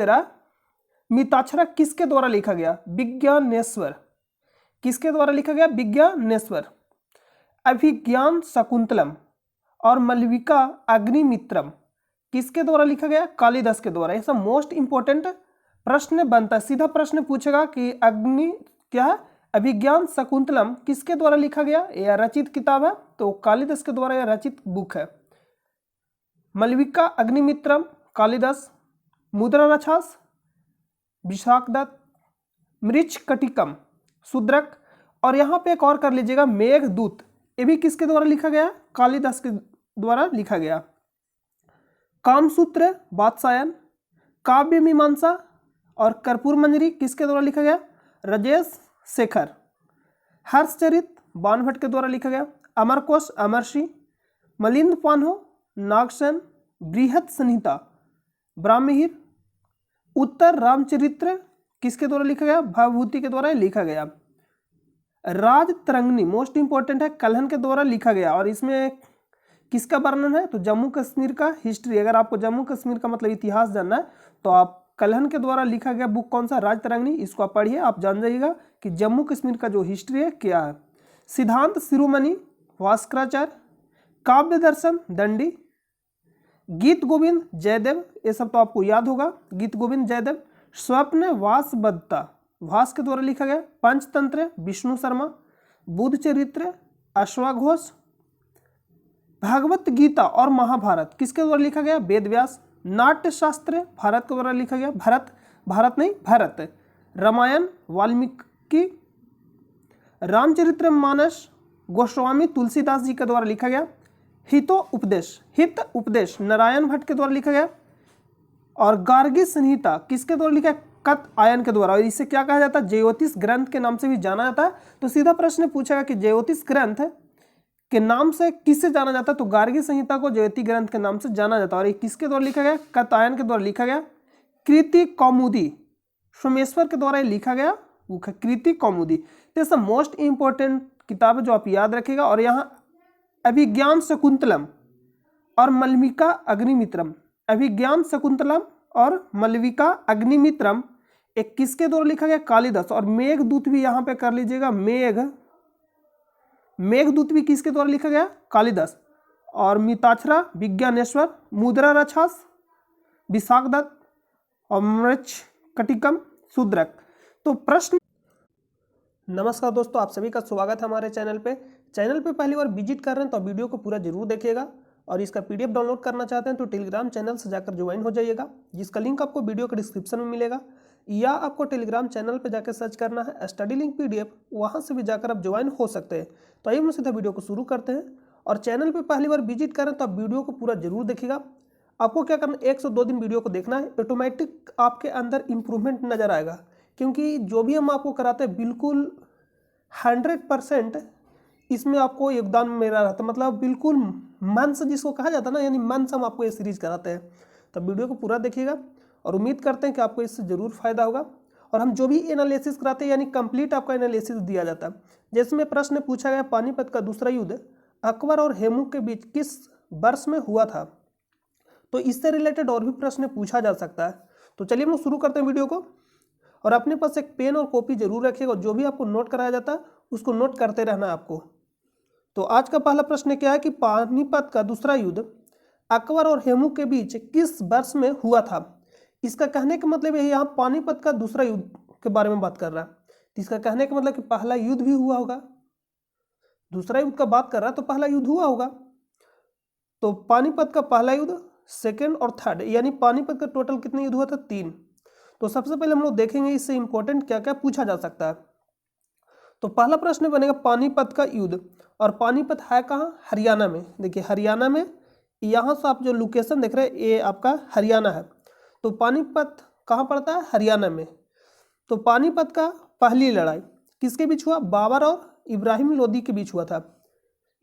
तेरा मिताक्षरा किसके द्वारा लिखा गया? विज्ञानेश्वर। किसके द्वारा लिखा गया? विज्ञानेश्वर। अभिज्ञान शकुंतलम और मलविका अग्निमित्रम किसके द्वारा लिखा गया? कालिदास के द्वारा। ऐसा मोस्ट इंपोर्टेंट प्रश्न बनता है, सीधा प्रश्न पूछेगा कि अग्नि क्या है? अभिज्ञान शकुंतलम किसके द्वारा लिखा गया? यह रचित किताब है, तो कालिदास के द्वारा यह रचित बुक है। मलविका अग्निमित्रम कालिदास। मुद्रा राक्षस विशाखदत्त। मृच्छकटिकम शूद्रक। और यहाँ पे एक और कर लीजिएगा, मेघदूत, ये भी किसके द्वारा लिखा गया? कालिदास के द्वारा लिखा गया। कामसूत्र वात्सायन। काव्य मीमांसा और कर्पूर मंजरी किसके द्वारा लिखा गया? राजेश शेखर। हर्षचरित बाणभट्ट के द्वारा लिखा गया। अमरकोश अमरसी। मलिंद पान्हो नागसेन। बृहत संहिता ब्राह्महिर। उत्तर रामचरित्र किसके द्वारा लिखा गया? भवभूति के द्वारा लिखा गया। राजतरंगिणी मोस्ट इंपॉर्टेंट है, कल्हण के द्वारा लिखा गया। और इसमें किसका वर्णन है? तो जम्मू कश्मीर का हिस्ट्री। अगर आपको जम्मू कश्मीर का मतलब इतिहास जानना है तो आप कल्हण के द्वारा लिखा गया बुक कौन सा? राजतरंगिणी। इसको आप पढ़िए, आप जान जाइएगा कि जम्मू कश्मीर का जो हिस्ट्री है क्या है। सिद्धांत शिरोमणि भास्कराचार्य। काव्य दर्शन दंडी। गीत गोविंद जयदेव, ये सब तो आपको याद होगा, गीत गोविंद जयदेव। स्वप्न वासवदत्ता भास के द्वारा लिखा गया। पंचतंत्र विष्णु शर्मा। बुद्ध चरित्र अश्वघोष। भागवत गीता और महाभारत किसके द्वारा लिखा गया? वेद व्यास। नाट्य शास्त्र भारत के द्वारा लिखा गया। भरत। रामायण वाल्मीकि। रामचरित्र मानस गोस्वामी तुलसीदास जी के द्वारा लिखा गया। हित उपदेश नारायण भट्ट के द्वारा लिखा गया। और गार्गी संहिता किसके द्वारा लिखा है? कत आयन के द्वारा। और इसे क्या कहा जाता है? ज्योतिष ग्रंथ के नाम से भी जाना जाता है। तो सीधा प्रश्न पूछेगा कि ज्योतिष ग्रंथ के नाम से किससे जाना जाता है? तो गार्गी संहिता को ज्योतिष ग्रंथ के नाम से जाना जाता है। और ये किसके द्वारा लिखा गया? कतायन के द्वारा लिखा गया। कृति कौमुदी सोमेश्वर के द्वारा लिखा गया बुक है कृति कौमुदी। तो ये मोस्ट इंपॉर्टेंट किताब है जो आप याद रखिएगा। और यहाँ अभिज्ञान शकुंतलम और मलविका अग्निमित्रम। अभिज्ञान शकुंतलम और मलविका अग्निमित्रम एक किसके द्वारा लिखा गया? कालिदास। और मेघदूत भी यहाँ पे कर लीजिएगा, मेघदूत भी किसके द्वारा लिखा गया? कालिदास। और मिताक्षरा विज्ञानेश्वर। मुद्रा राक्षस विशाखदत्त और मृच्छकटिकम शूद्रक। तो प्रश्न। नमस्कार दोस्तों, आप सभी का स्वागत है हमारे चैनल पे पहली बार विजिट कर रहे हैं तो वीडियो को पूरा जरूर देखिएगा। और इसका पीडीएफ डाउनलोड करना चाहते हैं तो टेलीग्राम चैनल से जाकर ज्वाइन हो जाइएगा, जिसका लिंक आपको वीडियो के डिस्क्रिप्शन में मिलेगा। या आपको टेलीग्राम चैनल पर जाकर सर्च करना है स्टडी लिंक पीडीएफ, वहां से भी जाकर आप ज्वाइन हो सकते हैं। तो आइए हम सीधा वीडियो को शुरू करते हैं। और चैनल पर पहली बार विजिट करें तो आप वीडियो को पूरा जरूर देखिएगा। आपको क्या करना, 1 से 2 दिन वीडियो को देखना है, ऑटोमेटिक आपके अंदर इंप्रूवमेंट नजर आएगा। क्योंकि जो भी हम आपको कराते हैं बिल्कुल 100% इसमें आपको योगदान मेरा रहता है, मतलब बिल्कुल मन से जिसको कहा जाता है ना, यानी मन से हम आपको ये सीरीज कराते हैं। तो वीडियो को पूरा देखिएगा और उम्मीद करते हैं कि आपको इससे ज़रूर फायदा होगा। और हम जो भी एनालिसिस कराते हैं यानी कंप्लीट आपका एनालिसिस दिया जाता है। जिसमें प्रश्न पूछा गया पानीपत का दूसरा युद्ध अकबर और हेमू के बीच किस वर्ष में हुआ था। तो इससे रिलेटेड और भी प्रश्न पूछा जा सकता है। तो चलिए हम लोग शुरू करते हैं वीडियो को। और अपने पास एक पेन और कॉपी जरूर रखिएगा, और जो भी आपको नोट कराया जाता है उसको नोट करते रहना है आपको। तो आज का पहला प्रश्न क्या है कि पानीपत का दूसरा युद्ध अकबर और हेमू के बीच किस वर्ष में हुआ था। इसका कहने का मतलब है यहाँ पानीपत का दूसरा युद्ध के बारे में बात कर रहा है। तो इसका कहने का मतलब कि पहला युद्ध भी हुआ होगा, दूसरा युद्ध का बात कर रहा है तो पहला युद्ध हुआ होगा। तो पानीपत का पहला युद्ध, सेकेंड और थर्ड, यानी पानीपत का टोटल कितने युद्ध हुआ था? 3। तो सबसे पहले हम लोग देखेंगे इससे इंपॉर्टेंट क्या क्या पूछा जा सकता है। तो पहला प्रश्न बनेगा पानीपत का युद्ध। और पानीपत है कहाँ? हरियाणा में। देखिए हरियाणा में, यहाँ से आप जो लोकेशन देख रहे हैं ये आपका हरियाणा है। तो पानीपत कहाँ पड़ता है? हरियाणा में। तो पानीपत का पहली लड़ाई किसके बीच हुआ? बाबर और इब्राहिम लोदी के बीच हुआ था।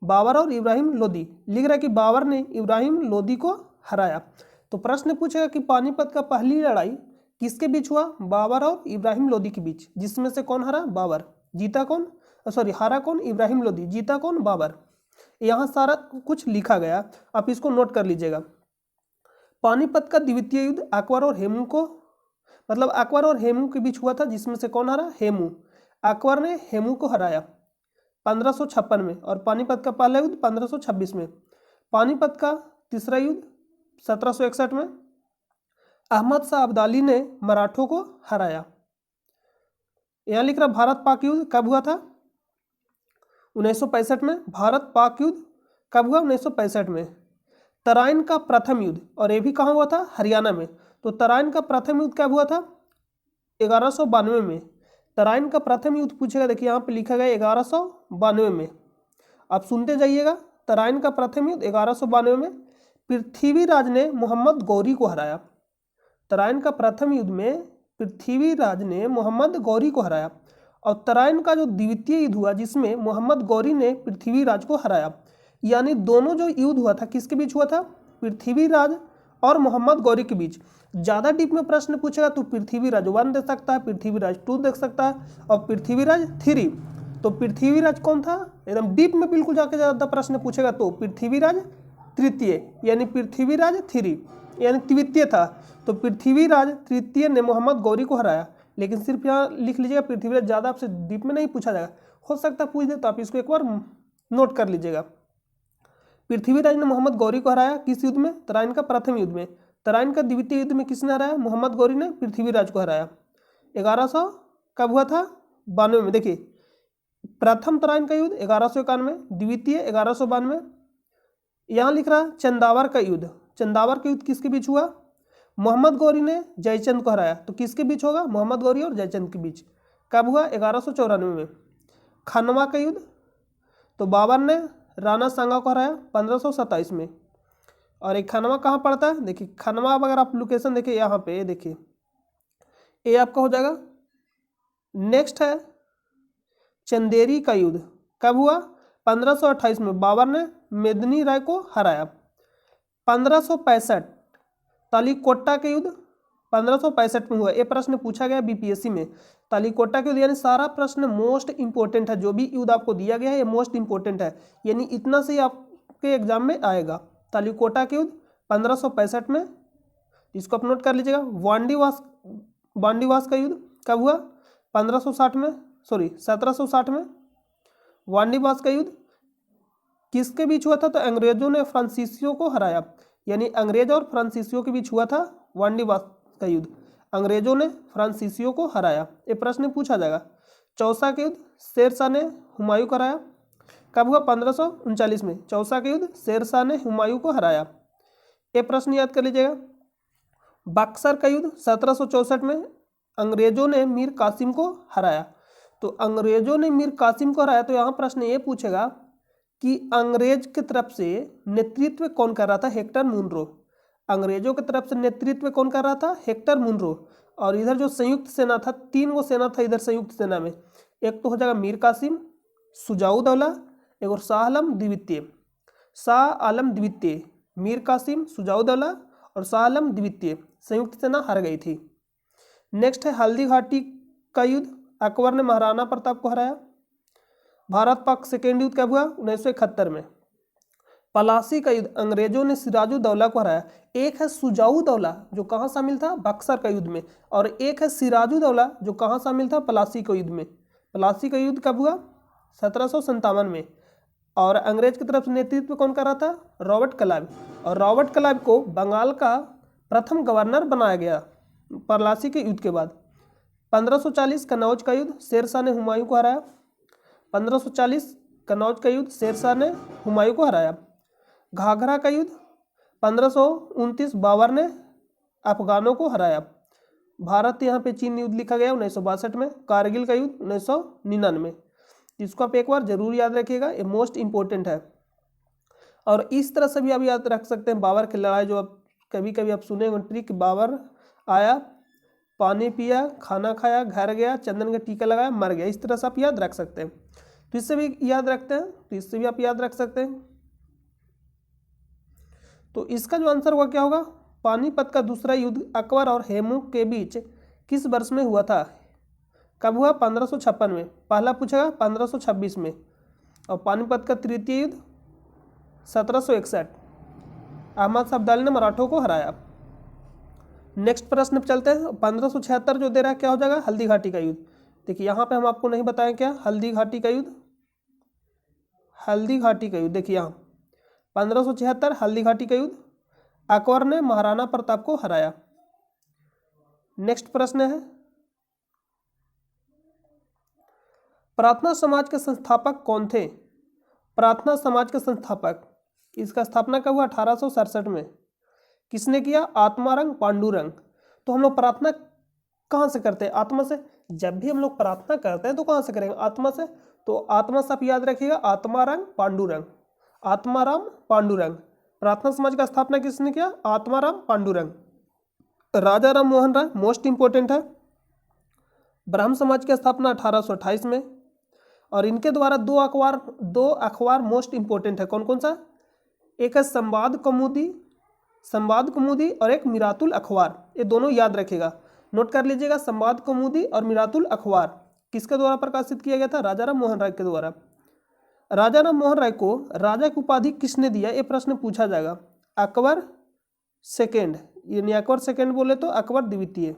बाबर और इब्राहिम लोदी, लिख रहा है कि बाबर ने इब्राहिम लोदी को हराया। तो प्रश्न पूछेगा कि पानीपत का पहली लड़ाई किसके बीच हुआ? बाबर और इब्राहिम लोदी के बीच। जिसमें से कौन हरा? बाबर। जीता कौन? हारा कौन? इब्राहिम लोदी। जीता कौन? बाबर। यहाँ सारा कुछ लिखा गया, आप इसको नोट कर लीजिएगा। पानीपत का द्वितीय युद्ध अकबर और हेमू को मतलब अकबर और हेमू के बीच हुआ था, जिसमें से कौन हारा? हेमू। अकबर ने हेमू को हराया 1556 में, और पानीपत का पहला युद्ध 1526 में। पानीपत का तीसरा युद्ध 1761 में। अहमद शाह अब्दाली ने मराठों को हराया। यहाँ लिख रहा भारत पाक युद्ध कब हुआ था? 1965 में। भारत पाक युद्ध कब हुआ? 1965 में। तराइन का प्रथम युद्ध, और ये भी कहाँ हुआ था? हरियाणा में। तो तराइन का प्रथम युद्ध कब हुआ था? 1192 में। तराइन का प्रथम युद्ध पूछेगा, देखिए यहाँ पे लिखा गया 1192 में। आप सुनते जाइएगा। तराइन का प्रथम युद्ध 1192 में। पृथ्वीराज ने मोहम्मद गौरी को हराया। तराइन का प्रथम युद्ध में पृथ्वीराज ने मोहम्मद गौरी को हराया। और तराइन का जो द्वितीय युद्ध हुआ, जिसमें मोहम्मद गौरी ने पृथ्वीराज को हराया, यानी दोनों जो युद्ध हुआ था किसके बीच हुआ था? पृथ्वीराज और मोहम्मद गौरी के बीच। ज़्यादा डीप में प्रश्न पूछेगा तो पृथ्वीराज 1 दे सकता है, पृथ्वीराज 2 दे सकता है, और पृथ्वीराज 3। तो पृथ्वीराज कौन था? एकदम डीप में बिल्कुल जाके ज़्यादा प्रश्न पूछेगा तो पृथ्वीराज तृतीय, यानी पृथ्वीराज 3, यानी द्वितीय था। तो पृथ्वीराज तृतीय ने मोहम्मद गौरी को हराया। लेकिन सिर्फ यहाँ लिख लीजिएगा पृथ्वीराज, ज़्यादा आपसे डीप में नहीं पूछा जाएगा। हो सकता है पूछ दे, तो आप इसको एक बार नोट कर लीजिएगा। पृथ्वीराज ने मोहम्मद गौरी को हराया किस युद्ध में? तराइन का प्रथम युद्ध में। तराइन का द्वितीय युद्ध में किसने हराया? मोहम्मद गौरी ने पृथ्वीराज को हराया। 1100 कब हुआ था? 92 में। देखिए प्रथम तराइन का युद्ध 1191, द्वितीय 1192। यहाँ लिख रहा चंदावर का युद्ध। चंदावर का युद्ध किसके बीच हुआ? मोहम्मद गौरी ने जयचंद को हराया। तो किसके बीच होगा? मोहम्मद गौरी और जयचंद के बीच। कब हुआ? 1194 में। खनवा का युद्ध, तो बाबर ने राणा सांगा को हराया 1527 में। और एक खनवा कहाँ पड़ता है? देखिए खनवा, अगर आप लोकेशन देखिए यहाँ पे, देखिए ये आपका हो जाएगा। नेक्स्ट है चंदेरी का युद्ध। कब हुआ? 1528 में। बाबर ने मेदिनी राय को हराया। 1565 तालीकोटा के युद्ध 1565 में हुआ। ये प्रश्न पूछा गया बीपीएससी में। तालीकोटा के युद्ध, यानी सारा प्रश्न मोस्ट इंपॉर्टेंट है। जो भी युद्ध आपको दिया गया है ये मोस्ट इंपॉर्टेंट है, यानी इतना से ही आपके एग्जाम में आएगा। तालीकोटा के युद्ध 1565 में, इसको आप नोट कर लीजिएगा। वांडीवास का युद्ध कब हुआ? 1560 में, सॉरी 1760 में। वांडीवास का युद्ध किसके बीच हुआ था? तो अंग्रेजों ने फ्रांसीसियों को हराया, यानी अंग्रेज और फ्रांसीसियों के बीच हुआ था वांडीवास का युद्ध। अंग्रेजों ने फ्रांसीसियों को हराया, ये प्रश्न पूछा जाएगा। चौसा के युद्ध शेरशाह ने हुमायूं को हराया। कब हुआ? 1539 में। चौसा के युद्ध शेरशाह ने हुमायूं को हराया, ये प्रश्न याद कर लीजिएगा। बक्सर का युद्ध 1764 में। अंग्रेजों ने मीर कासिम को हराया। तो अंग्रेजों ने मीर कासिम को हराया, तो यहाँ प्रश्न ये पूछेगा कि अंग्रेज की तरफ से नेतृत्व कौन कर रहा था? Hector Munro. अंग्रेजों की तरफ से नेतृत्व कौन कर रहा था? Hector Munro. और इधर जो संयुक्त सेना था, 3 गो सेना था इधर संयुक्त सेना में। एक तो हो जाएगा मीर कासिम, सुजाउद्दौला, एक और शाह आलम द्वितीय। शाह आलम द्वितीय, मीर कासिम, सुजाउद्दौला और शाह आलम द्वितीय। संयुक्त सेना हार गई थी। नेक्स्ट है हल्दी घाटी का युद्ध। अकबर ने महाराणा प्रताप को हराया। भारत पाक सेकेंड युद्ध कब हुआ? 1971 में। पलासी का युद्ध, अंग्रेजों ने सिराजुद्दौला को हराया। एक है सुजाउद्दौला जो कहाँ शामिल था? बक्सर का युद्ध में। और एक है सिराजुद्दौला जो कहाँ शामिल था? पलासी के युद्ध में। पलासी का युद्ध कब हुआ? 1757 में। और अंग्रेज की तरफ से नेतृत्व कौन कर रहा था? Robert Clive. और रॉबर्ट क्लाइव को बंगाल का प्रथम गवर्नर बनाया गया पलासी के युद्ध के बाद। 1540 कन्नौज का युद्ध, शेरशाह ने हुमायूं को हराया। 1540 कन्नौज का युद्ध, शेरशाह ने हुमायूं को हराया। घाघरा का युद्ध 1529, बाबर ने अफगानों को हराया। भारत यहाँ पे चीन युद्ध लिखा गया 1962 में। कारगिल का युद्ध 1999। इसको आप एक बार जरूर याद रखिएगा, ये मोस्ट इंपॉर्टेंट है। और इस तरह से भी आप याद रख सकते हैं बाबर की लड़ाई, जो आप कभी कभी आप सुने होंगे ट्रिक, बाबर आया, पानी पिया, खाना खाया, घर गया, चंदन का टीका लगाया, मर गया। इस तरह से आप याद रख सकते हैं। तो इससे भी याद रखते हैं, तो इससे भी आप याद रख सकते हैं। तो इसका जो आंसर होगा क्या होगा? पानीपत का दूसरा युद्ध अकबर और हेमू के बीच किस वर्ष में हुआ था? कब हुआ? 1556 में। पहला पूछेगा 1526 में। और पानीपत का तृतीय युद्ध 1761। अहमद शाह अब्दाली ने मराठों को हराया। नेक्स्ट प्रश्न पे चलते हैं। 1576 जो दे रहा है क्या हो जाएगा, हल्दी घाटी का युद्ध। देखिए यहाँ पे हम आपको नहीं बताएं क्या, हल्दी घाटी का युद्ध, हल्दी घाटी का युद्ध। देखिए यहाँ 1576 हल्दी घाटी का युद्ध, अकबर ने महाराणा प्रताप को हराया। नेक्स्ट प्रश्न है, प्रार्थना समाज के संस्थापक कौन थे? प्रार्थना समाज के संस्थापक, इसका स्थापना कब हुआ, 1867 में। किसने किया, आत्मारंग पांडुरंग। तो हम लोग प्रार्थना कहाँ से करते हैं, आत्मा से। जब भी हम लोग प्रार्थना करते हैं तो कहाँ से करेंगे, आत्मा से। तो आत्मा से आप याद रखिएगा, आत्मारंग पांडुरंग, आत्माराम पांडुरंग। प्रार्थना समाज का स्थापना किसने किया, आत्माराम पांडुरंग। राजा राम मोहन राय मोस्ट इंपोर्टेंट है। ब्राह्म समाज की स्थापना 1828 में, और इनके द्वारा दो अखबार मोस्ट इंपोर्टेंट है। कौन कौन सा, एक है संवाद कौमुदी और एक मिरातुल अखबार। ये दोनों याद रखेगा, नोट कर लीजिएगा। संवाद कौमुदी और मिरातुल अखबार किसके द्वारा प्रकाशित किया गया था, राजा राम मोहन राय के द्वारा। राजा राम मोहन राय को राजा की उपाधि किसने दिया, ये प्रश्न पूछा जाएगा। अकबर सेकेंड, यानी अकबर सेकेंड बोले तो अकबर द्वितीय,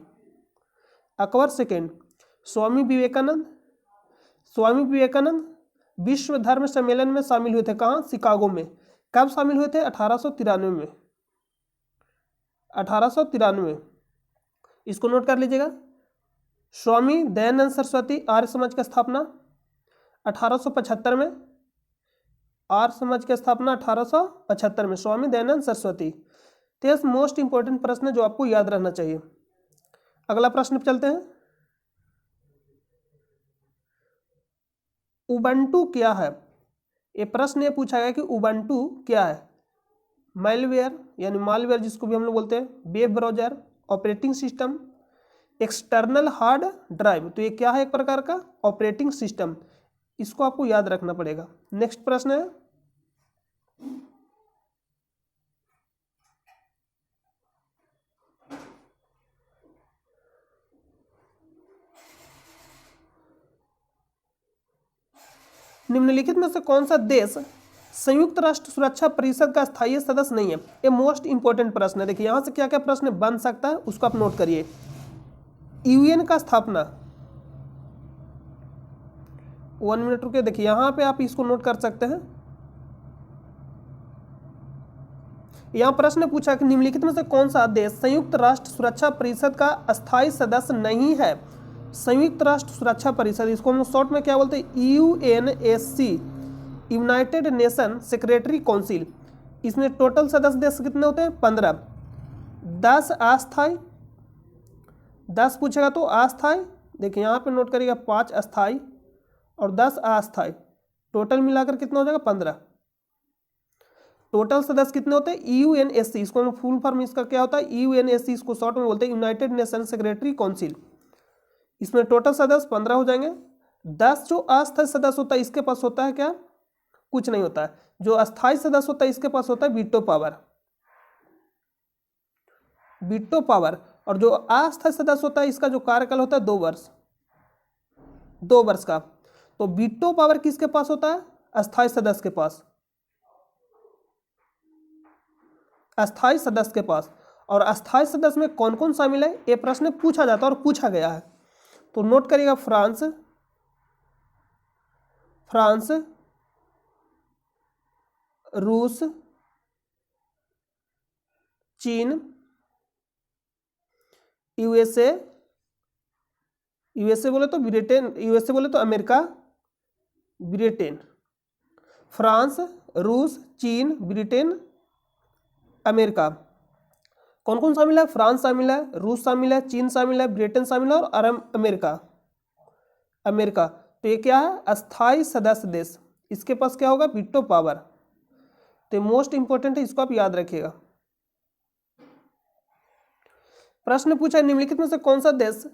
अकबर सेकेंड। स्वामी विवेकानंद विश्व धर्म सम्मेलन में शामिल हुए थे, कहाँ, शिकागो में। कब शामिल हुए थे, 1893 में, 1893। इसको नोट कर लीजिएगा। स्वामी दयानंद सरस्वती आर्य समाज की स्थापना 1875 में, आर्य समाज की स्थापना 1875 में, स्वामी दयानंद सरस्वती। तो मोस्ट इंपोर्टेंट प्रश्न है जो आपको याद रहना चाहिए। अगला प्रश्न पे चलते हैं। उबंटू क्या है, ये प्रश्न ये पूछा गया कि उबंटू क्या है। मालवेयर यानी मालवेयर जिसको भी हम लोग बोलते हैं, web browser, operating system, external hard drive. तो ये क्या है, एक प्रकार का ऑपरेटिंग सिस्टम। इसको आपको याद रखना पड़ेगा। नेक्स्ट प्रश्न है, निम्नलिखित में से कौन सा देश संयुक्त राष्ट्र सुरक्षा परिषद का स्थायी सदस्य नहीं है। ये मोस्ट इंपोर्टेंट प्रश्न है। देखिए यहाँ से क्या क्या प्रश्न बन सकता है उसको आप नोट करिए। यूएन का स्थापना, 1 मिनट रुके, देखिए यहाँ पे आप इसको नोट कर सकते हैं। यहाँ प्रश्न पूछा कि निम्नलिखित में से कौन सा देश संयुक्त राष्ट्र सुरक्षा परिषद का अस्थायी सदस्य नहीं है। संयुक्त राष्ट्र सुरक्षा परिषद, इसको हम शॉर्ट में क्या बोलते हैं, UNSC, United nation secretary council. इसमें टोटल सदस्य देश कितने होते हैं, 15। 10 अस्थायी, 10 पूछेगा तो अस्थायी। देखिए यहाँ पे नोट करिएगा, 5 अस्थायी और 10 अस्थायी, टोटल मिलाकर कितना हो जाएगा, 15। टोटल सदस्य कितने होते हैं, यूएनएससी, इसको हम फुल फॉर्म इसका क्या होता है, यूएनएससी, इसको शॉर्ट में बोलते हैं यूनाइटेड नेशन सेक्रेटरी काउंसिल। इसमें टोटल सदस्य 15 हो जाएंगे। 10 जो अस्थायी सदस्य होता है इसके पास होता है क्या, कुछ नहीं होता है। जो अस्थायी सदस्य होता है इसके पास होता है वीटो पावर, वीटो पावर। और जो अस्थायी सदस्य होता है इसका जो कार्यकाल होता है 2 वर्ष, 2 वर्ष का। तो वीटो पावर किसके पास होता है, अस्थायी सदस्य के पास, अस्थायी सदस्य के पास। और अस्थायी सदस्य में कौन कौन शामिल है, ये प्रश्न पूछा जाता है और पूछा गया है। तो नोट करिएगा, फ्रांस, रूस, चीन, यूएसए बोले तो ब्रिटेन, यूएसए बोले तो अमेरिका, ब्रिटेन। फ्रांस, रूस, चीन, ब्रिटेन, अमेरिका। कौन कौन शामिल है, फ्रांस शामिल है, रूस शामिल है, चीन शामिल है, ब्रिटेन शामिल है और अमेरिका। तो ये क्या है, अस्थायी सदस्य देश। इसके पास क्या होगा, वीटो पावर। तो मोस्ट इंपोर्टेंट है, इसको आप याद रखिएगा। प्रश्न पूछा, निम्नलिखित में से कौन सा देश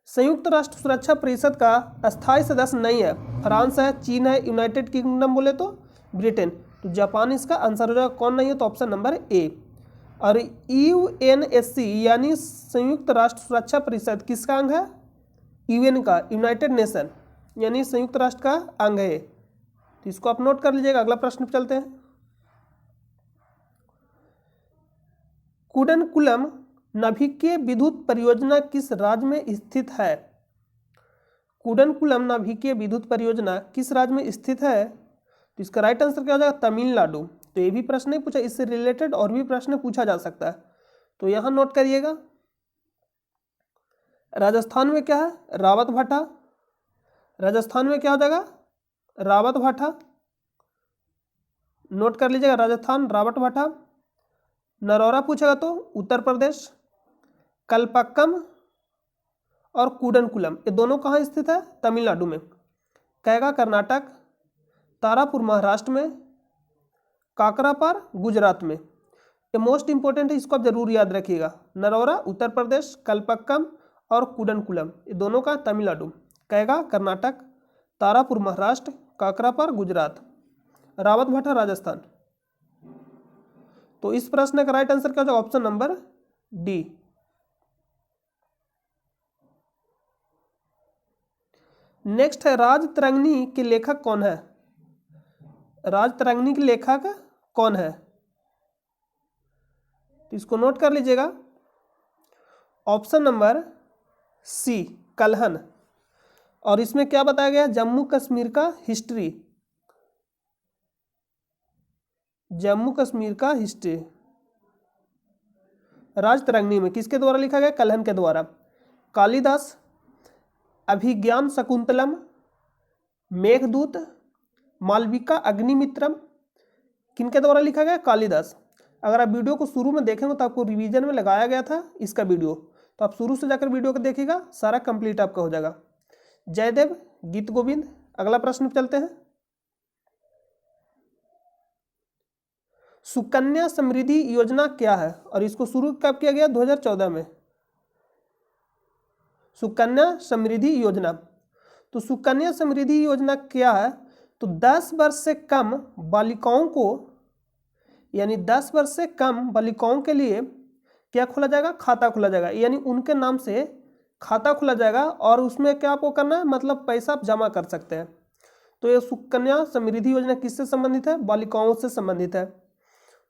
संयुक्त राष्ट्र सुरक्षा परिषद का अस्थायी सदस्य नहीं है। फ्रांस है, चीन है, यूनाइटेड किंगडम बोले तो ब्रिटेन। तो जापान इसका आंसर हो जाएगा। कौन नहीं है, तो ऑप्शन नंबर ए। और यूएनएससी यानी संयुक्त राष्ट्र सुरक्षा परिषद किसका अंग है, यूएन का, यूनाइटेड नेशन यानी संयुक्त राष्ट्र का अंग है। तो इसको आप नोट कर लीजिएगा। अगला प्रश्न पे चलते हैं। कुडनकुलम नाभिकीय विद्युत परियोजना किस राज्य में स्थित है? कुडनकुलम नाभिकीय विद्युत परियोजना किस राज्य में स्थित है? तो इसका राइट आंसर क्या हो जाएगा? तमिलनाडु। तो ये भी प्रश्न नहीं पूछा, इससे रिलेटेड और भी प्रश्न पूछा जा सकता है, तो यहां नोट करिएगा। राजस्थान में क्या है? रावत भाटा। राजस्थान में क्या हो जाएगा? रावत भाटा। नोट कर लीजिएगा, राजस्थान रावत भाटा। नरौरा पूछेगा तो उत्तर प्रदेश। कलपक्कम और कुडनकुलम ये दोनों कहाँ स्थित है? तमिलनाडु में। कैगा कर्नाटक। तारापुर महाराष्ट्र में। काकरापार गुजरात में। ये मोस्ट इंपॉर्टेंट है, इसको आप जरूर याद रखिएगा। नरौरा उत्तर प्रदेश, कलपक्कम और कुडनकुलम ये दोनों का तमिलनाडु। कैगा कर्नाटक, तारापुर महाराष्ट्र, काकरापार गुजरात, रावत भाटा राजस्थान। तो इस प्रश्न का राइट आंसर क्या होगा? Option number D. नेक्स्ट है राजतरंगिणी के लेखक कौन है? राजतरंगिणी के लेखक कौन है? तो इसको नोट कर लीजिएगा, ऑप्शन नंबर सी कल्हन। और इसमें क्या बताया गया? जम्मू कश्मीर का हिस्ट्री। जम्मू कश्मीर का हिस्ट्री राजतरंगिणी में किसके द्वारा लिखा गया? कल्हन के द्वारा। कालिदास, अभिज्ञान शकुंतलम, मेघदूत, मालविका अग्निमित्रम किनके द्वारा लिखा गया? कालिदास। अगर आप वीडियो को शुरू में देखेंगे तो आपको रिवीजन में लगाया गया था इसका वीडियो, तो आप शुरू से जाकर वीडियो को देखिएगा, सारा कंप्लीट आपका हो जाएगा। जयदेव, गीत गोविंद। अगला प्रश्न पे चलते हैं। सुकन्या समृद्धि योजना क्या है और इसको शुरू कब किया गया? 2014 में। सुकन्या समृद्धि योजना। तो सुकन्या समृद्धि योजना क्या है? तो 10 वर्ष से कम बालिकाओं को, यानी 10 वर्ष से कम बालिकाओं के लिए क्या खोला जाएगा? खाता खोला जाएगा, यानी उनके नाम से खाता खोला जाएगा और उसमें क्या आपको करना है? मतलब पैसा आप जमा कर सकते हैं। तो ये सुकन्या समृद्धि योजना किससे संबंधित है? बालिकाओं से संबंधित है।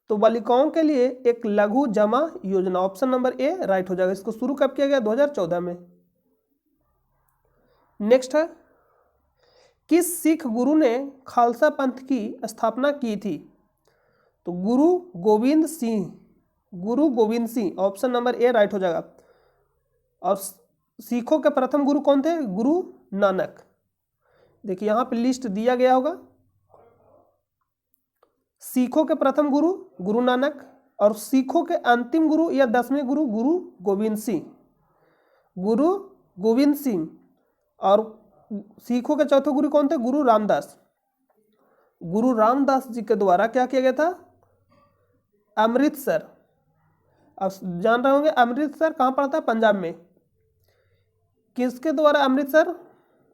तो बालिकाओं के लिए एक लघु जमा योजना, ऑप्शन नंबर ए राइट हो जाएगा। इसको शुरू कब किया गया? 2014 में। नेक्स्ट है, किस सिख गुरु ने खालसा पंथ की स्थापना की थी? तो गुरु गोविंद सिंह। गुरु Govind Singh, option number A right हो जाएगा। और सिखों के प्रथम गुरु कौन थे? गुरु नानक। देखिए यहां पे लिस्ट दिया गया होगा। सिखों के प्रथम गुरु गुरु नानक और सिखों के अंतिम गुरु या 10वें गुरु गुरु गोविंद सिंह। गुरु गोविंद सिंह। और सिखों के चौथे गुरु कौन थे? गुरु रामदास। गुरु रामदास जी के द्वारा क्या किया गया था? अमृतसर। आप जान रहे होंगे अमृतसर कहाँ पड़ता है? पंजाब में। किसके द्वारा अमृतसर,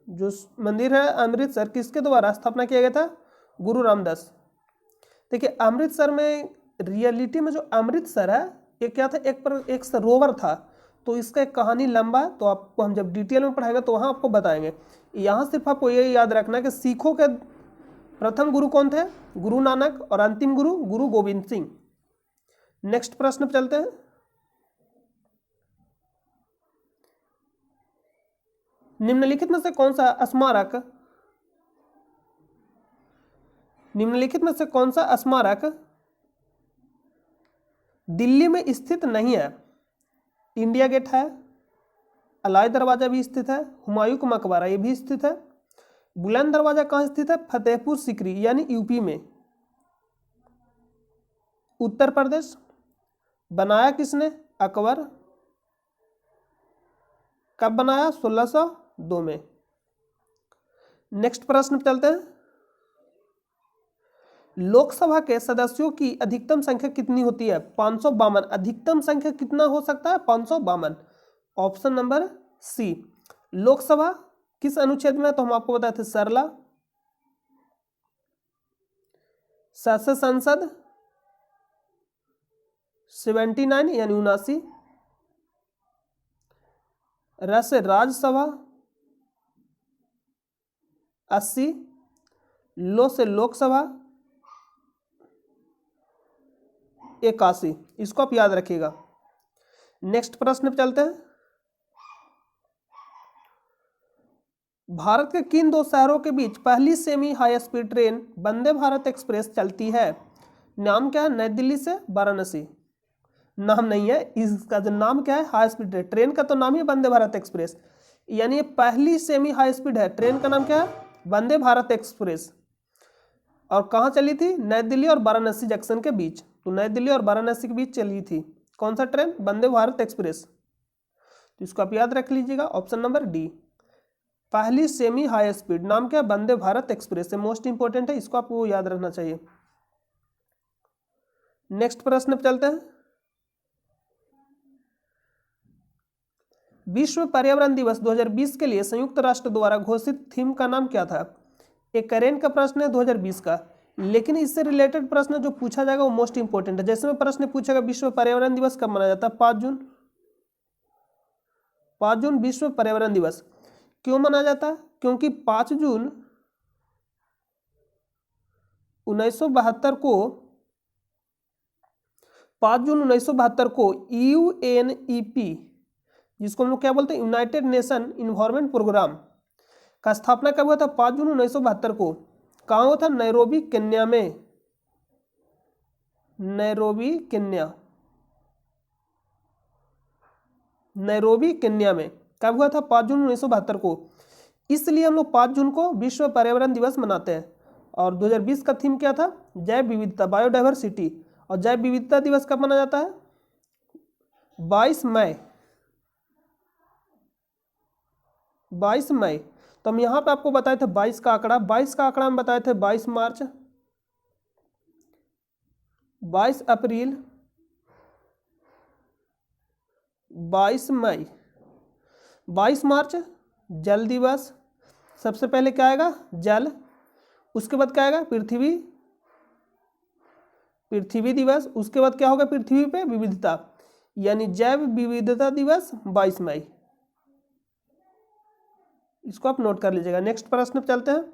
जो मंदिर है अमृतसर, किसके द्वारा स्थापना किया गया था? गुरु रामदास। देखिए अमृतसर में रियलिटी में जो अमृतसर है ये क्या था? एक सरोवर था। तो इसका एक कहानी लंबा है, तो आपको हम जब डिटेल में पढ़ाएंगे तो वहाँ आपको बताएंगे। यहाँ सिर्फ आपको ये याद रखना है कि सिखों के प्रथम गुरु कौन थे? गुरु नानक और अंतिम गुरु गुरु गोविंद सिंह। नेक्स्ट प्रश्न पे चलते हैं। निम्नलिखित में से कौन सा स्मारक दिल्ली में स्थित नहीं है? इंडिया गेट है, अलाई दरवाजा भी स्थित है, हुमायूं का मकबरा ये भी स्थित है। बुलंद दरवाजा कहाँ स्थित है? फतेहपुर सीकरी यानी यूपी में। उत्तर प्रदेश। बनाया किसने? अकबर। कब बनाया? 1602 में। नेक्स्ट प्रश्न पे चलते हैं। लोकसभा के सदस्यों की अधिकतम संख्या कितनी होती है? 552। अधिकतम संख्या कितना हो सकता है? 552। ऑप्शन नंबर सी। लोकसभा किस अनुच्छेद में? तो हम आपको बताए थे सरला। सदस्य संसद 79 यानी 79। रस राज्यसभा 80। लो से लोकसभा 81। इसको आप याद रखिएगा। नेक्स्ट प्रश्न पे चलते हैं। भारत के किन दो शहरों के बीच पहली semi high speed train Vande Bharat express चलती है? नाम क्या है? नई दिल्ली से वाराणसी। नाम नहीं है इसका, जो नाम क्या है हाई स्पीड ट्रेन, ट्रेन का तो नाम ही वंदे भारत एक्सप्रेस, यानी ये पहली सेमी हाई स्पीड है। ट्रेन का नाम क्या है? वंदे भारत एक्सप्रेस। और कहाँ चली थी? नई दिल्ली और वाराणसी जंक्शन के बीच। तो नई दिल्ली और वाराणसी के बीच चली थी कौन सा ट्रेन? वंदे भारत एक्सप्रेस। तो इसको आप याद रख लीजिएगा, ऑप्शन नंबर डी, पहली सेमी हाई स्पीड। नाम क्या? वंदे भारत एक्सप्रेस है, मोस्ट इंपोर्टेंट है, इसको आपको याद रखना चाहिए। नेक्स्ट प्रश्न पे चलते हैं। विश्व पर्यावरण दिवस 2020 के लिए संयुक्त राष्ट्र द्वारा घोषित थीम का नाम क्या था? एक करेंट का प्रश्न है 2020 का, लेकिन इससे रिलेटेड प्रश्न जो पूछा जाएगा वो मोस्ट इंपोर्टेंट है। जैसे में प्रश्न पूछेगा विश्व पर्यावरण दिवस कब मनाया जाता है? 5 जून। 5 जून विश्व पर्यावरण दिवस क्यों मनाया जाता है? क्योंकि 5 जून 1972 को 5 जून 1972 को यूएनईपी, जिसको हम लोग क्या बोलते हैं, यूनाइटेड नेशन इन्वायरमेंट प्रोग्राम का स्थापना कब हुआ था? 5 जून 1972 को। कहाँ हुआ था? नैरोबी केन्या में। नैरोबी केन्या, नैरोबी केन्या में कब हुआ था? 5 जून 1972 को। इसलिए हम लोग 5 जून को विश्व पर्यावरण दिवस मनाते हैं। और 2020 का थीम क्या था? जैव विविधता, बायोडाइवर्सिटी। और जैव विविधता दिवस कब मनाया जाता है? 22 मई। 22 मई। तो हम यहाँ पे आपको बताए थे 22 का आंकड़ा, 22 का आंकड़ा हम बताए थे 22 मार्च, 22 अप्रैल, 22 मई। 22 मार्च जल दिवस, सबसे पहले क्या आएगा? जल। उसके बाद क्या आएगा? पृथ्वी, पृथ्वी दिवस। उसके बाद क्या होगा? पृथ्वी पे विविधता, यानी जैव विविधता दिवस 22 मई। इसको आप नोट कर लीजिएगा। नेक्स्ट प्रश्न पे चलते हैं।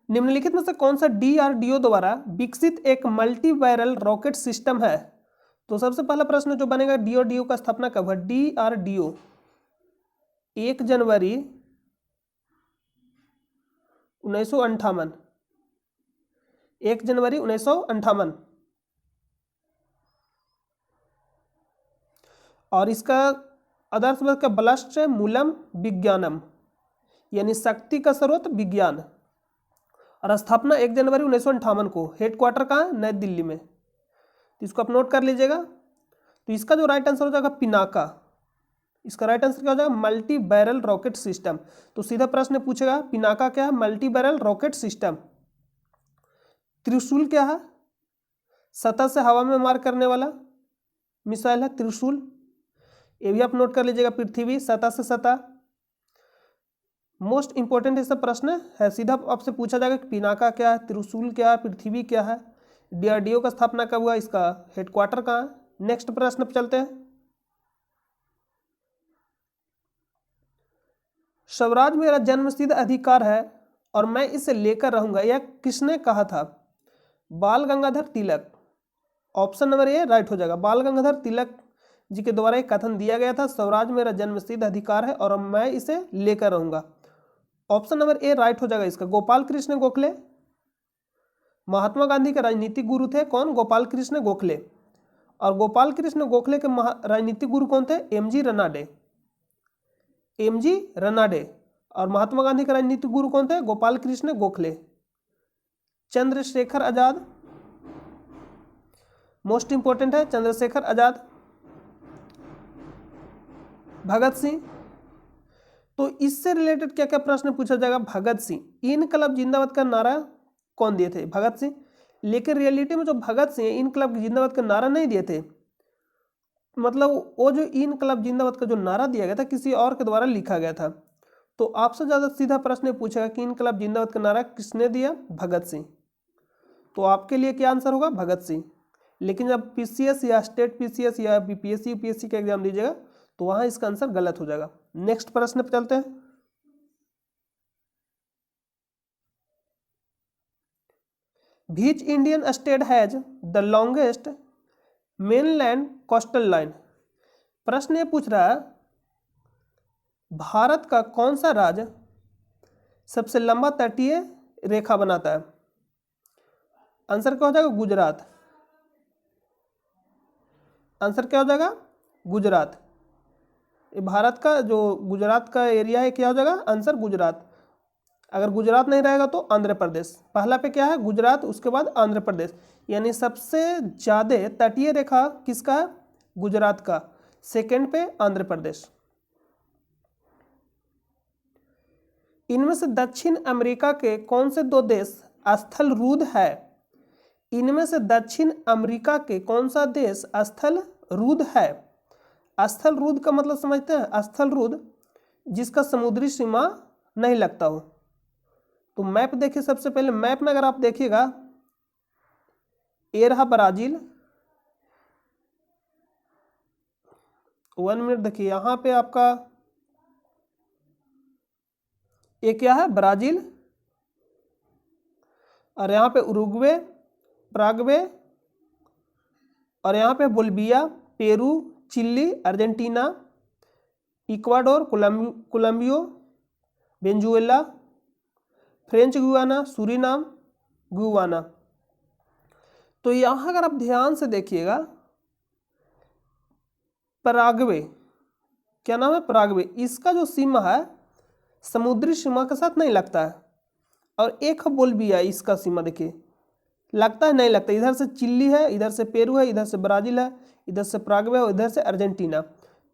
निम्नलिखित में से कौन सा डीआरडीओ द्वारा विकसित एक मल्टी बैरल रॉकेट सिस्टम है? तो सबसे पहला प्रश्न जो बनेगा, डीआरडीओ का स्थापना कब हुआ? डीआरडीओ 1 जनवरी 1958, 1 जनवरी 1958। और इसका आदर्श वाक्य बलश्च मूलम विज्ञानम, यानी शक्ति का स्रोत विज्ञान। और स्थापना 1 जनवरी 1958 को। हेडक्वार्टर कहाँ है? नई दिल्ली में। तो इसको आप नोट कर लीजिएगा। तो इसका जो राइट आंसर हो जाएगा पिनाका। इसका राइट आंसर क्या हो जाएगा? Multi barrel rocket system. तो सीधा प्रश्न पूछेगा पिनाका क्या है? Multi barrel rocket system. त्रिशूल क्या है? सतह से हवा में मार करने वाला मिसाइल है त्रिशूल, ये भी आप नोट कर लीजिएगा। पृथ्वी, सतह से सतह। मोस्ट इंपोर्टेंट ऐसा प्रश्न है, सीधा आपसे पूछा जाएगा कि पिनाका क्या है, त्रिशूल क्या है, पृथ्वी क्या है, डीआरडीओ का स्थापना कब हुआ, इसका हेडक्वार्टर कहाँ है। नेक्स्ट प्रश्न पर चलते हैं। स्वराज मेरा जन्मसिद्ध अधिकार है और मैं इसे लेकर रहूंगा, यह किसने कहा था? बाल Gangadhar Tilak. Option number A right हो जाएगा। बाल गंगाधर तिलक जी के द्वारा एक कथन दिया गया था, स्वराज मेरा जन्मसिद्ध अधिकार है और मैं इसे लेकर रहूंगा। ऑप्शन नंबर ए राइट हो जाएगा इसका। गोपाल कृष्ण गोखले महात्मा गांधी के राजनीतिक गुरु थे। कौन? गोपाल कृष्ण गोखले। और गोपाल कृष्ण गोखले के राजनीतिक गुरु कौन थे? एमजी रनाडे। एमजी रनाडे। और महात्मा गांधी के राजनीतिक गुरु कौन थे? गोपाल कृष्ण गोखले। चंद्रशेखर आजाद, मोस्ट इंपोर्टेंट है, चंद्रशेखर आजाद। भगत सिंह। तो इससे रिलेटेड क्या क्या प्रश्न पूछा जाएगा? भगत सिंह। इनकलाब जिंदाबाद का नारा कौन दिए थे? भगत सिंह। लेकिन रियलिटी में जो भगत सिंह इनकलाब जिंदाबाद का नारा नहीं दिए थे, मतलब वो जो इनकलाब जिंदाबाद का जो नारा दिया गया था किसी और के द्वारा लिखा गया था। तो आपसे ज्यादा सीधा प्रश्न पूछेगा कि इनकलाब जिंदाबाद का नारा किसने दिया? भगत सिंह। तो आपके लिए क्या आंसर होगा? भगत सिंह। लेकिन जब पीसीएस या स्टेट पीसीएस या बीपीएससी यूपीएससी का एग्जाम दीजिएगा तो वहां इसका आंसर गलत हो जाएगा। नेक्स्ट प्रश्न पे चलते हैं। Which Indian state has the longest mainland coastal line. प्रश्न ये पूछ रहा है भारत का कौन सा राज्य सबसे लंबा तटीय रेखा बनाता है। आंसर क्या हो जाएगा? गुजरात। आंसर क्या हो जाएगा? गुजरात। ये भारत का जो गुजरात का एरिया है क्या हो जाएगा? आंसर गुजरात। अगर गुजरात नहीं रहेगा तो आंध्र प्रदेश। पहला पे क्या है? गुजरात, उसके बाद आंध्र प्रदेश। यानी सबसे ज्यादा तटीय रेखा किसका है? गुजरात का। सेकंड पे आंध्र प्रदेश। इनमें से दक्षिण अमेरिका के कौन से दो देश स्थल रुद्ध है? इनमें से दक्षिण अमेरिका के कौन सा देश स्थल रुद्ध है? स्थल रुद्ध का मतलब समझते हैं? स्थल रुद्ध जिसका समुद्री सीमा नहीं लगता हो। तो मैप देखिए, सबसे पहले मैप में अगर आप देखिएगा, ये रहा ब्राजील। 1 मिनट देखिए, यहां पे आपका ये क्या है? ब्राजील। और यहाँ पे उरुग्वे, पराग्वे, और यहाँ पे Bolivia, Peru, Chile, Argentina, Ecuador, Colombia, Venezuela, French Guiana, Suriname, Guyana. तो यहाँ अगर आप ध्यान से देखिएगा, पराग्वे, क्या नाम है? पराग्वे। इसका जो सीमा है समुद्री सीमा के साथ नहीं लगता है। और एक बोलिविया, इसका सीमा देखिए लगता है, नहीं लगता। इधर से चिली है, इधर से पेरू है, इधर से ब्राजील है, इधर से पराग्वे और इधर से अर्जेंटीना।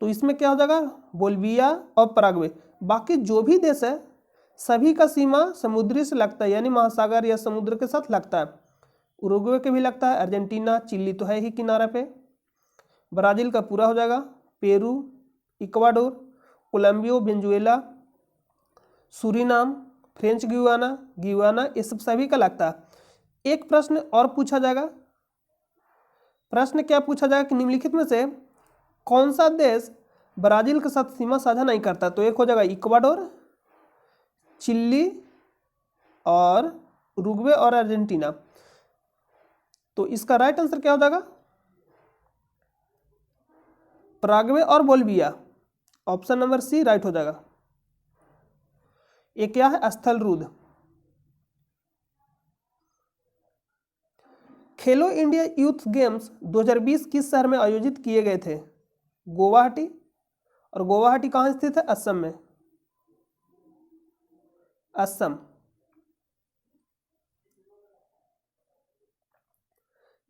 तो इसमें क्या हो जाएगा? बोलिविया और पराग्वे। बाकी जो भी देश है सभी का सीमा समुद्री से लगता है, यानी महासागर या समुद्र के साथ लगता है। उरुग्वे के भी लगता है, अर्जेंटीना, चिली तो है ही किनारे पे, ब्राजील का पूरा हो जाएगा, Peru, Ecuador, Colombia, Venezuela, Suriname, French Guiana, ये सब सभी का लगता है। एक प्रश्न और पूछा जाएगा। प्रश्न क्या पूछा जाएगा कि निम्नलिखित में से कौन सा देश ब्राजील के साथ सीमा साझा नहीं करता? तो एक हो जाएगा इक्वाडोर, चिली और उरुग्वे और अर्जेंटीना। तो इसका राइट आंसर क्या हो जाएगा? पराग्वे और Bolivia. Option number C right हो जाएगा। ये क्या है? स्थल रुद्ध। खेलो इंडिया यूथ गेम्स 2020 किस शहर में आयोजित किए गए थे? गुवाहाटी। और गुवाहाटी कहाँ स्थित है? असम में। असम।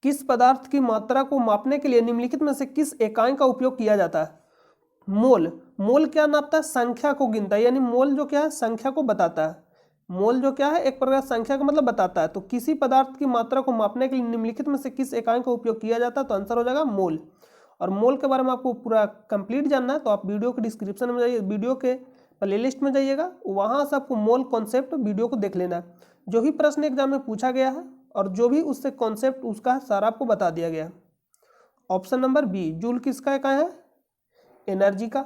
किस पदार्थ की मात्रा को मापने के लिए निम्नलिखित में से किस इकाई का उपयोग किया जाता है? मोल। मोल क्या नापता है? संख्या को गिनता है, यानी मोल जो क्या है? संख्या को बताता है। मोल जो क्या है? एक प्रकार संख्या का मतलब बताता है। तो किसी पदार्थ की मात्रा को मापने के लिए निम्नलिखित में से किस इकाई का उपयोग किया जाता है? तो आंसर हो जाएगा मोल। और मोल के बारे में आपको पूरा कंप्लीट जानना है तो आप वीडियो के डिस्क्रिप्शन में जाइए, वीडियो के प्लेलिस्ट में जाइएगा, वहाँ से आपको मोल कॉन्सेप्ट वीडियो को देख लेना है। जो भी प्रश्न एग्जाम में पूछा गया है और जो भी उससे कॉन्सेप्ट उसका सारा आपको बता दिया गया। ऑप्शन नंबर बी, जूल किसका इकाई है? एनर्जी का।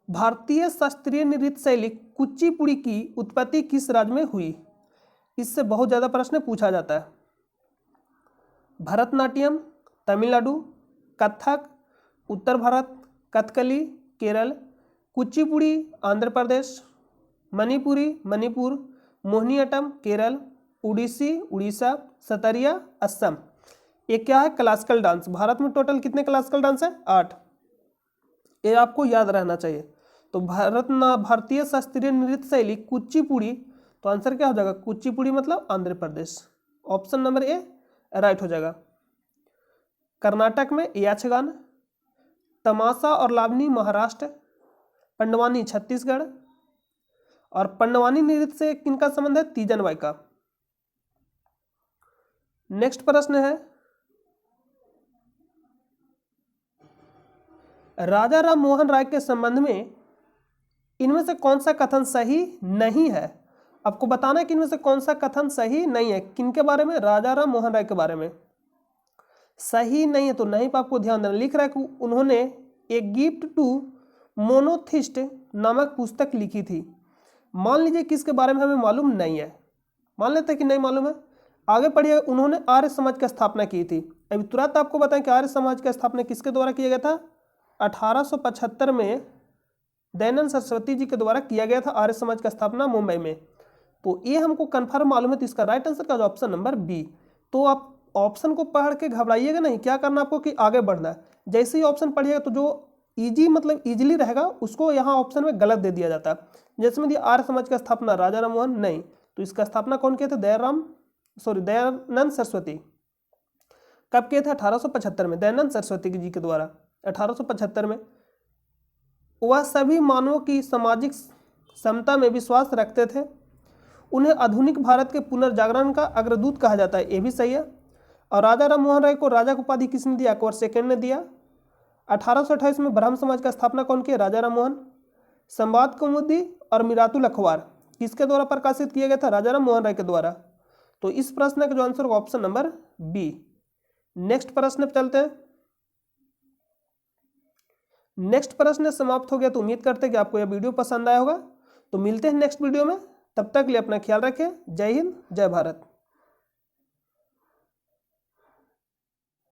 भारतीय शास्त्रीय नृत्य शैली कुचिपुड़ी की उत्पत्ति किस राज्य में हुई? इससे बहुत ज्यादा प्रश्न पूछा जाता है। भरतनाट्यम, तमिलनाडु, कथक, उत्तर भारत, कथकली, केरल, कुचिपुड़ी, आंध्र प्रदेश, मणिपुरी, मणिपुर, मोहिनीअट्टम, केरल, उड़ीसी, उड़ीसा, सतरिया, असम। ये क्या है? Classical dance. भारत में टोटल कितने क्लासिकल डांस है? 8। ये आपको याद रहना चाहिए। तो भारतीय शास्त्रीय नृत्य शैली कुचिपुड़ी, तो आंसर क्या हो जाएगा? कुचिपुड़ी मतलब Andhra Pradesh. Option number A right हो जाएगा। कर्नाटक में यक्षगान, तमाशा और लावनी महाराष्ट्र, पंडवानी छत्तीसगढ़। और पंडवानी नृत्य से किनका संबंध है? तीजन बाई का। नेक्स्ट प्रश्न है, राजा राम मोहन राय के संबंध में इनमें से कौन सा कथन सही नहीं है? आपको बताना है कि इनमें से कौन सा कथन सही नहीं है। किनके बारे में? राजा राम मोहन राय के बारे में सही नहीं है। तो नहीं पर आपको ध्यान देना, लिख रहा है कि उन्होंने एक गिफ्ट टू मोनोथिस्ट नामक पुस्तक लिखी थी। मान लीजिए किसके बारे में हमें मालूम नहीं है, मान लेते हैं कि नहीं मालूम है। आगे पढ़िए, उन्होंने आर्य समाज की स्थापना की थी। अभी तुरंत आपको बताएं कि आर्य समाज की स्थापना किसके द्वारा किया गया था? 1875 में दयानंद सरस्वती जी के द्वारा किया गया था आर्य समाज की स्थापना मुंबई में। तो ये हमको कन्फर्म मालूम है, तो इसका राइट आंसर का ऑप्शन नंबर बी। तो आप ऑप्शन को पढ़ के घबराइएगा नहीं, क्या करना आपको कि आगे बढ़ना है। जैसे ही ऑप्शन पढ़िएगा तो जो इजी मतलब इजीली रहेगा उसको यहाँ ऑप्शन में गलत दे दिया जाता है। जैसे में दिया आर्य समाज का स्थापना राजा राम मोहन, नहीं, तो इसका स्थापना कौन किए थे? दयानंद सरस्वती। कब किए थे? 1875 में, दयानंद सरस्वती जी के द्वारा 1875 में। वह सभी मानवों की सामाजिक समता में विश्वास रखते थे। उन्हें आधुनिक भारत के पुनर्जागरण का अग्रदूत कहा जाता है, ये भी सही है। और राजा राम मोहन राय को राजा की उपाधि किसने दिया? अकबर सेकंड ने दिया। 1828 में ब्राह्म समाज का स्थापना कौन किया? राजा राम मोहन। संवाद कौमुदी और मिरातुल अखबार किसके द्वारा प्रकाशित किया गया था? राजा राम मोहन राय के द्वारा। तो इस प्रश्न का जो आंसर होगा ऑप्शन नंबर बी। नेक्स्ट प्रश्न पे चलते हैं। नेक्स्ट प्रश्न समाप्त हो गया, तो उम्मीद करते हैं कि आपको यह वीडियो पसंद आया होगा। तो मिलते हैं नेक्स्ट वीडियो में, तब तक के लिए अपना ख्याल रखें। जय हिंद, जय भारत।